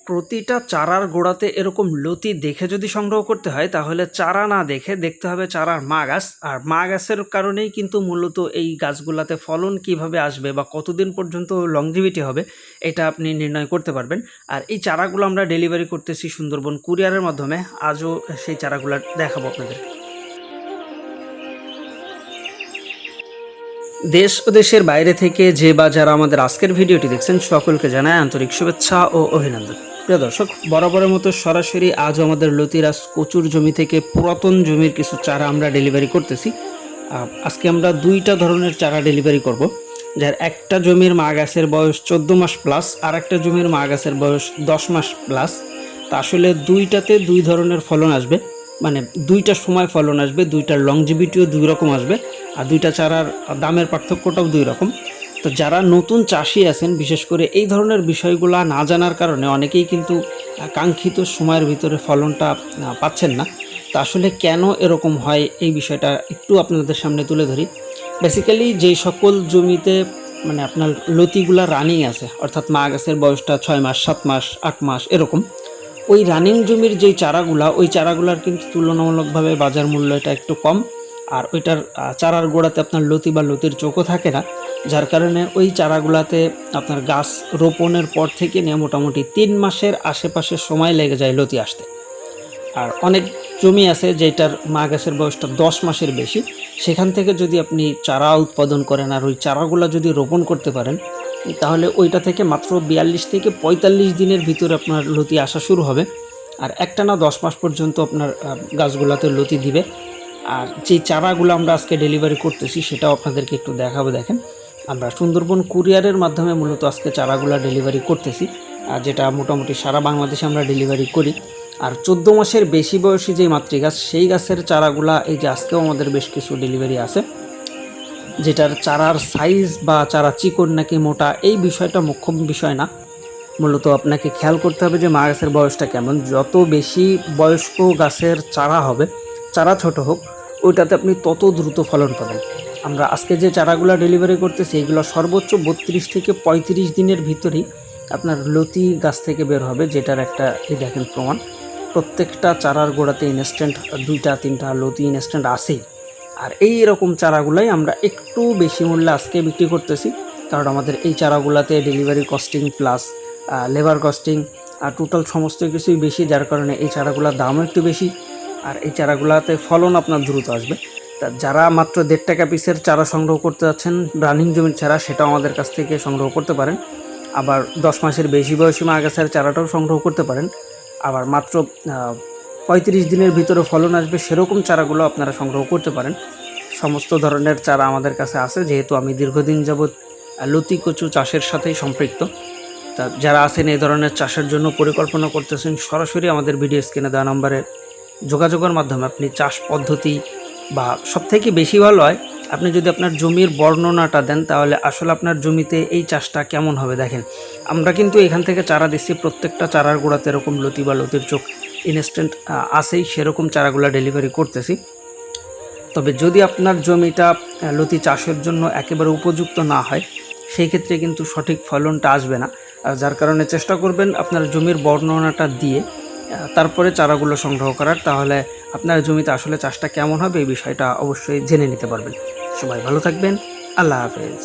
প্রতিটা চারার গোড়াতে এরকম লতি দেখে যদি সংগ্রহ করতে হয় তাহলে চারা না দেখে দেখতে হবে চারার মা গাছ। আর মা গাছের কারণেই কিন্তু মূলত এই গাছগুলাতে ফলন কিভাবে আসবে বা কতদিন পর্যন্ত লংজিভিটি হবে এটা আপনি নির্ণয় করতে পারবেন। আর এই চারাগুলো আমরা ডেলিভারি করতেছি সুন্দরবন কুরিয়ারের মাধ্যমে। আজও সেই চারাগুলো দেখাবো আপনাদের। দেশ ও দেশের বাইরে থেকে যে বা যারা আমাদের আজকের ভিডিওটি দেখছেন সকলকে জানায় আন্তরিক শুভেচ্ছা ও অভিনন্দন। প্রিয় দর্শক, বরাবরের মতো সরাসরি আজও আমাদের লতিরাজ কচুর জমি থেকে পুরাতন জমির কিছু চারা আমরা ডেলিভারি করতেছি। আজকে আমরা দুইটা ধরনের চারা ডেলিভারি করব, যার একটা জমির মা গাছের বয়স 14 মাস প্লাস, আর একটা জমির মা গাছের বয়স 10 মাস প্লাস। তা আসলে দুইটাতে দুই ধরনের ফলন আসবে, মানে দুইটা সময় ফলন আসবে, দুইটার লংজিভিটিও দুই রকম আসবে, আর দুইটা চারার দামের পার্থক্যটাও দুই রকম। তো যারা নতুন চাষি আছেন, বিশেষ করে এই ধরনের বিষয়গুলো না জানার কারণে অনেকেই কিন্তু কাঙ্ক্ষিত সময়ের ভিতরে ফলনটা পাচ্ছেন না। তা আসলে কেন এরকম হয় এই বিষয়টা একটু আপনাদের সামনে তুলে ধরি। বেসিক্যালি যেই সকল জমিতে মানে আপনার লতিগুলা রানিং আছে, অর্থাৎ মা গাছের বয়সটা 6 মাস 7 মাস 8 মাস এরকম, ওই রানিং জমির যেই চারাগুলা, ওই চারাগুলার কিন্তু তুলনামূলকভাবে বাজার মূল্য এটা একটু কম। আর ওইটার চারার গোড়াতে আপনার লতি বা লতির চোখও থাকে না, যার কারণে ওই চারাগুলাতে আপনার গাছ রোপণের পর থেকে নিয়ে মোটামুটি 3 মাসের আশেপাশে সময় লেগে যায় লতি আসতে। আর অনেক জমি আছে যেটার মা গাছের বয়সটা 10 মাসের বেশি, সেখান থেকে যদি আপনি চারা উৎপাদন করেন আর ওই চারাগুলো যদি রোপণ করতে পারেন, তাহলে ওইটা থেকে মাত্র 42 থেকে 45 দিনের ভিতরে আপনার লতি আসা শুরু হবে। আর একটানা 10 মাস পর্যন্ত আপনার গাছগুলোতে লতি দিবে। আর যেই চারাগুলো আমরা আজকে ডেলিভারি করতেছি সেটাও আপনাদেরকে একটু দেখাবো। দেখেন, আমরা সুন্দরবন কুরিয়ারের মাধ্যমে মূলত আজকে চারাগুলো ডেলিভারি করতেছি, আর যেটা মোটামুটি সারা বাংলাদেশে আমরা ডেলিভারি করি। আর 14 মাসের বেশি বয়সী যে মাতৃগাছ, সেই গাছের চারাগুলা এই যে আজকেও আমাদের বেশ কিছু ডেলিভারি আছে, যেটার চারার সাইজ বা চারা চিকন নাকি মোটা এই বিষয়টা মুখ্য বিষয় না। মূলত আপনাকে খেয়াল করতে হবে যে মা গাছের বয়সটা কেমন। যত বেশি বয়স্ক গাছের চারা হবে, চারা ছোট হোক, ওইটাতে আপনি তত দ্রুত ফলন পাবেন। আমরা আজকে যে চারাগুলো ডেলিভারি করতেছি এগুলো সর্বোচ্চ 32 থেকে 35 দিনের ভিতরেই আপনার লতি গাছ থেকে বের হবে, যেটার একটা এই দেখেন প্রমাণ। প্রত্যেকটা চারার গোড়াতে ইনস্ট্যান্ট 2টা 3টা লতি ইনস্ট্যান্ট আসেই। আর এই রকম চারাগুলাই আমরা একটু বেশি মূল্যে আজকে বিক্রি করতেছি, কারণ আমাদের এই চারাগুলোতে delivery costing plus labour costing আর টোটাল সমস্ত কিছুই বেশি, যার কারণে এই চারাগুলোর দামও একটু বেশি। আর এই চারাগুলোতে ফলন আপনার দ্রুত আসবে। তা যারা মাত্র 1.5 টাকা পিসের চারা সংগ্রহ করতে যাচ্ছেন রানিং জমির চারা, সেটাও আমাদের কাছ থেকে সংগ্রহ করতে পারেন। আবার 10 মাসের বেশি বয়সী মা গাছের চারাটাও সংগ্রহ করতে পারেন। আবার মাত্র 35 দিনের ভিতরে ফলন আসবে সেরকম চারাগুলো আপনারা সংগ্রহ করতে পারেন। সমস্ত ধরনের চারা আমাদের কাছে আছে, যেহেতু আমি দীর্ঘদিন যাবৎ লতি কচু চাষের সাথেই সম্পৃক্ত। তা যারা আছেন এই ধরনের চাষের জন্য পরিকল্পনা করতেছেন, সরাসরি আমাদের ভিডিও স্ক্রিনে দেওয়া নম্বরে যোগাযোগের মাধ্যমে আপনি চাষ পদ্ধতি বা সবথেকে বেশি ভালো হয় আপনি যদি আপনার জমির বর্ণনাটা দেন, তাহলে আসলে আপনার জমিতে এই চাষটা কেমন হবে। দেখেন, আমরা কিন্তু এখান থেকে চারা দিচ্ছি, প্রত্যেকটা চারার গোড়াতে এরকম লতি বা লতির চোখ ইনস্ট্যান্ট আসেই, সেরকম চারাগুলো ডেলিভারি করতেছি। তবে যদি আপনার জমিটা লতি চাষের জন্য একেবারে উপযুক্ত না হয়, সেই ক্ষেত্রে কিন্তু সঠিক ফলনটা আসবে না। যার কারণে চেষ্টা করবেন আপনার জমির বর্ণনাটা দিয়ে তারপরে চারাগুলো সংগ্রহ করার, তাহলে আপনার জমিতে আসলে চাষটা কেমন হবে এই বিষয়টা অবশ্যই জেনে নিতে পারবেন। সবাই ভালো থাকবেন, আল্লাহ হাফেজ।